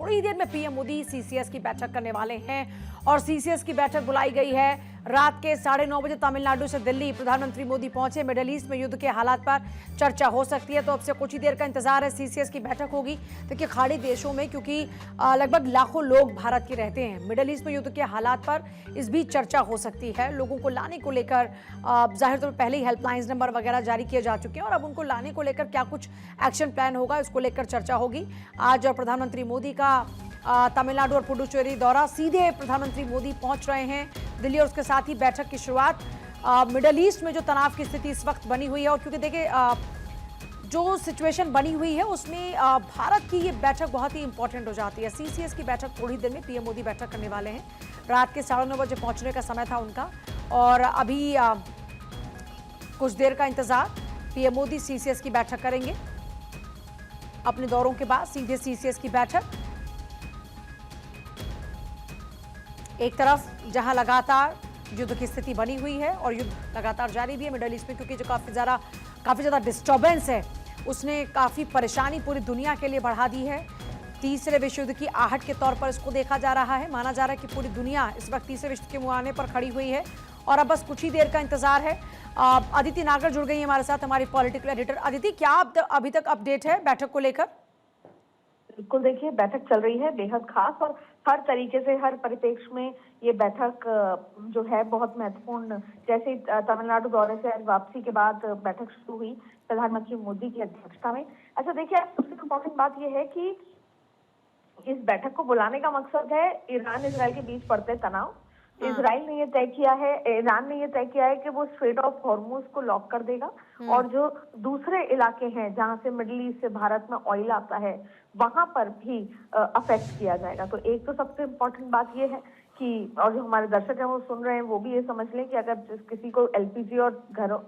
थोड़ी ही देर में PM Modi CCS की बैठक करने वाले हैं और सीसीएस की बैठक बुलाई गई है रात के 9:30 बजे। तमिलनाडु से दिल्ली प्रधानमंत्री मोदी पहुंचे। मिडिल ईस्ट में युद्ध के हालात पर चर्चा हो सकती है, तो अब से कुछ ही देर का इंतजार है। सीसीएस की बैठक होगी। देखिए, खाड़ी देशों में क्योंकि लगभग लाखों लोग भारत के रहते हैं, मिडिल ईस्ट में युद्ध के हालात पर इस बीच चर्चा हो सकती है। लोगों को लाने को लेकर जाहिर तौर पर पहले ही हेल्पलाइन नंबर वगैरह जारी किए जा चुके हैं और अब उनको लाने को लेकर क्या कुछ एक्शन प्लान होगा, इसको लेकर चर्चा होगी। आज प्रधानमंत्री मोदी का तमिलनाडु और पुडुचेरी दौरा, सीधे प्रधानमंत्री मोदी पहुंच रहे हैं दिल्ली और उसके साथ ही बैठक की शुरुआत। मिडल ईस्ट में जो तनाव की स्थिति इस वक्त बनी हुई है और क्योंकि देखिए जो सिचुएशन बनी हुई है उसमें भारत की ये बैठक बहुत ही इंपॉर्टेंट हो जाती है। सीसीएस की बैठक थोड़ी देर में पीएम मोदी बैठक करने वाले हैं। रात के 9:30 बजे पहुंचने का समय था उनका और अभी कुछ देर का इंतजार। पीएम मोदी सीसीएस की बैठक करेंगे। अपने दौरों के बाद सीधे सीसीएस की बैठक। एक तरफ जहां लगातार युद्ध की स्थिति बनी हुई है और युद्ध लगातार जारी भी है मिडिल ईस्ट में, क्योंकि जो काफी ज्यादा डिस्टर्बेंस है उसने काफी परेशानी पूरी दुनिया के लिए बढ़ा दी है। तीसरे विश्व युद्ध की आहट के तौर पर इसको देखा जा रहा है। माना जा रहा है कि पूरी दुनिया इस वक्त तीसरे विश्व के मुहाने पर खड़ी हुई है और अब बस कुछ ही देर का इंतजार है। अदिति नागर जुड़ गई है हमारे साथ, हमारी पॉलिटिकल एडिटर। अदिति, क्या अभी तक अपडेट है बैठक को लेकर? बिल्कुल, देखिए, बैठक चल रही है बेहद खास और हर तरीके से, हर परिप्रेक्ष्य में ये बैठक जो है बहुत महत्वपूर्ण। जैसे तमिलनाडु दौरे से वापसी के बाद बैठक शुरू हुई प्रधानमंत्री मोदी की अध्यक्षता में। अच्छा, देखिए, सबसे इम्पोर्टेंट बात यह है कि इस बैठक को बुलाने का मकसद है ईरान इजराइल के बीच बढ़ते तनाव। इजराइल ने ये तय किया है, ईरान ने ये तय किया है कि वो स्ट्रेट ऑफ हॉर्मुज को लॉक कर देगा और जो दूसरे इलाके हैं जहां से मिडिल ईस्ट से भारत में ऑयल आता है वहां पर भी अफेक्ट किया जाएगा। तो एक तो सबसे इम्पोर्टेंट बात ये है कि, और जो हमारे दर्शक हैं वो सुन रहे हैं वो भी ये समझ लें कि अगर किसी को एलपीजी और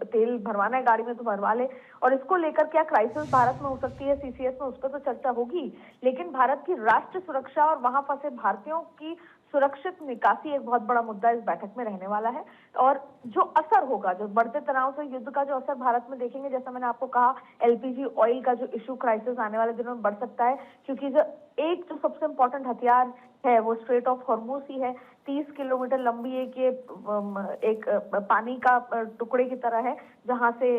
तेल भरवाना है गाड़ी में तो भरवा ले। और इसको लेकर क्या क्राइसिस भारत में हो सकती है सीसीएस में, उस पर तो चर्चा होगी, लेकिन भारत की राष्ट्र सुरक्षा और वहां फंसे भारतीयों की सुरक्षित निकासी एक बहुत बड़ा मुद्दा इस बैठक में रहने वाला है। और जो असर होगा, जो बढ़ते तनाव से युद्ध का जो असर भारत में देखेंगे, जैसा मैंने आपको कहा, एलपीजी ऑयल का जो इशू क्राइसिस आने वाले दिनों में बढ़ सकता है, क्योंकि जो सबसे इम्पोर्टेंट हथियार है वो स्ट्रेट ऑफ हॉर्मुज ही है। 30 किलोमीटर लंबी एक पानी का टुकड़े की तरह है जहां से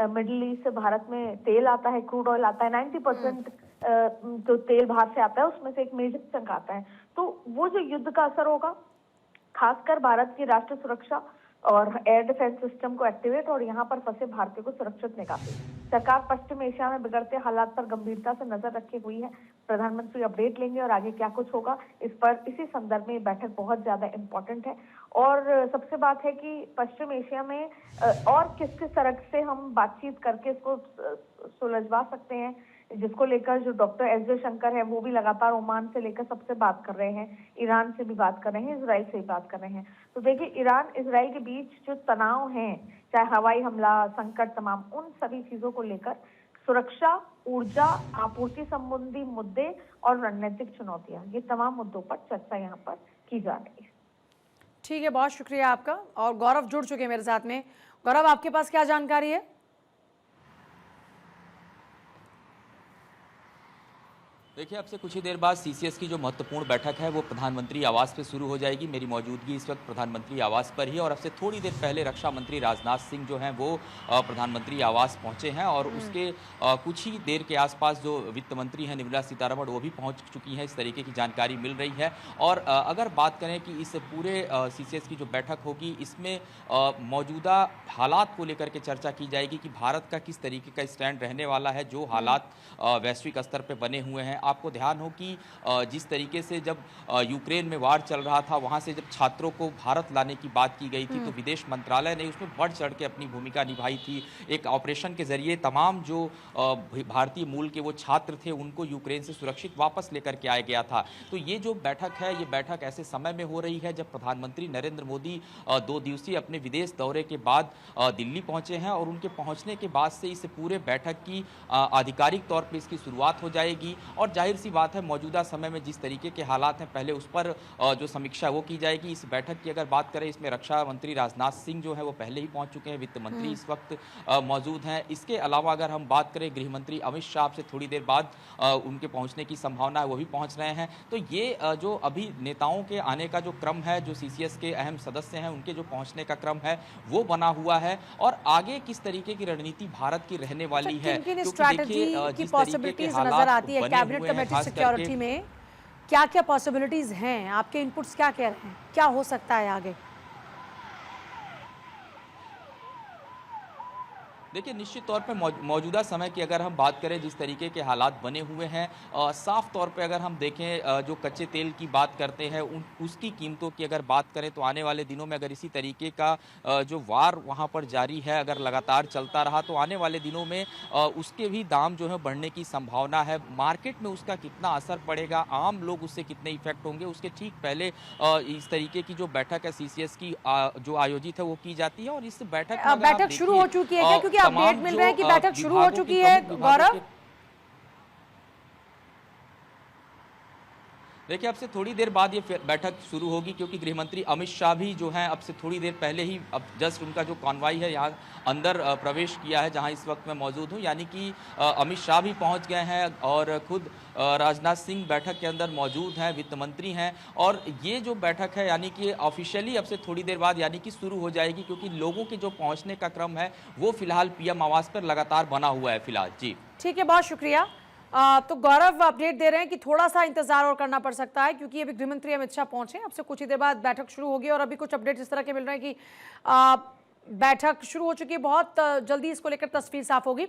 मिडिल ईस्ट से भारत में तेल आता है, क्रूड ऑयल आता है। 90% जो तेल बाहर से आता है उसमें से एक मेजर चंक आता है। तो वो जो युद्ध का असर होगा, खासकर भारत की राष्ट्र सुरक्षा और एयर डिफेंस सिस्टम को एक्टिवेट और यहाँ पर फंसे भारतीयों को सुरक्षित निकासी। सरकार पश्चिम एशिया में बिगड़ते हालात पर गंभीरता से नजर रखे हुई है। प्रधानमंत्री अपडेट लेंगे और आगे क्या कुछ होगा इस पर, इसी संदर्भ में बैठक बहुत ज्यादा इम्पोर्टेंट है। और सबसे बात है कि पश्चिम एशिया में और किस किस तरह से हम बातचीत करके इसको सुलझवा सकते हैं, जिसको लेकर जो डॉक्टर एस जयशंकर है वो भी लगातार ओमान से लेकर सबसे बात कर रहे हैं, ईरान से भी बात कर रहे हैं, इजराइल से भी बात कर रहे हैं। तो देखिए, ईरान इजराइल के बीच जो तनाव है, चाहे हवाई हमला, संकट, तमाम उन सभी चीजों को लेकर सुरक्षा, ऊर्जा, आपूर्ति संबंधी मुद्दे और रणनीतिक चुनौतियां, ये तमाम मुद्दों पर चर्चा यहाँ पर की जा रही है। ठीक है, बहुत शुक्रिया आपका। और गौरव जुड़ चुके हैं मेरे साथ में। गौरव, आपके पास क्या जानकारी है? देखिए, अब से कुछ ही देर बाद सीसीएस की जो महत्वपूर्ण बैठक है वो प्रधानमंत्री आवास पे शुरू हो जाएगी। मेरी मौजूदगी इस वक्त प्रधानमंत्री आवास पर ही, और अब से थोड़ी देर पहले रक्षा मंत्री राजनाथ सिंह जो हैं वो प्रधानमंत्री आवास पहुंचे हैं और उसके कुछ ही देर के आसपास जो वित्त मंत्री हैं निर्मला सीतारमण वो भी पहुंच चुकी हैं, इस तरीके की जानकारी मिल रही है। और अगर बात करें कि इस पूरे सीसीएस की जो बैठक होगी इसमें मौजूदा हालात को लेकर के चर्चा की जाएगी कि भारत का किस तरीके का स्टैंड रहने वाला है। जो हालात वैश्विक स्तर पर बने हुए हैं, आपको ध्यान हो कि जिस तरीके से जब यूक्रेन में वार चल रहा था वहां से जब छात्रों को भारत लाने की बात की गई थी तो विदेश मंत्रालय ने उसमें बढ़ चढ़ के अपनी भूमिका निभाई थी। एक ऑपरेशन के जरिए तमाम जो भारतीय मूल के वो छात्र थे उनको यूक्रेन से सुरक्षित वापस लेकर के आया गया था। तो ये जो बैठक है, ये बैठक ऐसे समय में हो रही है जब प्रधानमंत्री नरेंद्र मोदी 2 दिवसीय अपने विदेश दौरे के बाद दिल्ली पहुंचे हैं और उनके पहुंचने के बाद से इस पूरे बैठक की आधिकारिक तौर पर इसकी शुरुआत हो जाएगी। और जाहिर सी बात है मौजूदा समय में जिस तरीके के हालात हैं पहले उस पर जो समीक्षा वो की जाएगी। इस बैठक की अगर बात करें, इसमें रक्षा मंत्री राजनाथ सिंह जो है वो पहले ही पहुंच चुके हैं, वित्त मंत्री इस वक्त मौजूद हैं। इसके अलावा अगर हम बात करें गृह मंत्री अमित शाह से थोड़ी देर बाद उनके पहुंचने की संभावना है, वो भी पहुंच रहे हैं। तो ये जो अभी नेताओं के आने का जो क्रम है, जो सीसीएस के अहम सदस्य हैं उनके जो पहुंचने का क्रम है वो बना हुआ है। और आगे किस तरीके की रणनीति भारत की रहने वाली है, किन स्ट्रैटेजी की पॉसिबिलिटीज नजर आती है कैबिनेट कमेटी सिक्योरिटी में? क्या क्या पॉसिबिलिटीज हैं? आपके इनपुट्स क्या कह रहे हैं, क्या हो सकता है आगे? देखिए, निश्चित तौर पे मौजूदा समय की अगर हम बात करें, जिस तरीके के हालात बने हुए हैं, साफ तौर पे अगर हम देखें जो कच्चे तेल की बात करते हैं उसकी कीमतों की अगर बात करें तो आने वाले दिनों में अगर इसी तरीके का जो वार वहाँ पर जारी है अगर लगातार चलता रहा तो आने वाले दिनों में उसके भी दाम जो है बढ़ने की संभावना है। मार्केट में उसका कितना असर पड़ेगा, आम लोग उससे कितने इफेक्ट होंगे, उसके ठीक पहले इस तरीके की जो बैठक है सीसीएस की जो आयोजित है वो की जाती है। और इस बैठक शुरू हो चुकी है क्या? क्योंकि अपडेट मिल रहा है कि बैठक शुरू हो चुकी है। गौरव, देखिए, अब से थोड़ी देर बाद ये बैठक शुरू होगी क्योंकि गृह मंत्री अमित शाह भी जो हैं अब से थोड़ी देर पहले ही अब जस्ट उनका जो कॉन्वॉय है यहाँ अंदर प्रवेश किया है जहाँ इस वक्त मैं मौजूद हूँ। यानी कि अमित शाह भी पहुँच गए हैं और खुद राजनाथ सिंह बैठक के अंदर मौजूद हैं, वित्त मंत्री हैं। और ये जो बैठक है यानी कि ऑफिशियली अब से थोड़ी देर बाद यानी कि शुरू हो जाएगी क्योंकि लोगों के जो पहुँचने का क्रम है वो फिलहाल पीएम आवास पर लगातार बना हुआ है फिलहाल। जी ठीक है, बहुत शुक्रिया। तो गौरव अपडेट दे रहे हैं कि थोड़ा सा इंतजार और करना पड़ सकता है क्योंकि अभी गृहमंत्री अमित शाह पहुंचे, अब से कुछ ही देर बाद बैठक शुरू होगी। और अभी कुछ अपडेट इस तरह के मिल रहे हैं कि बैठक शुरू हो चुकी है, बहुत जल्दी इसको लेकर तस्वीर साफ होगी।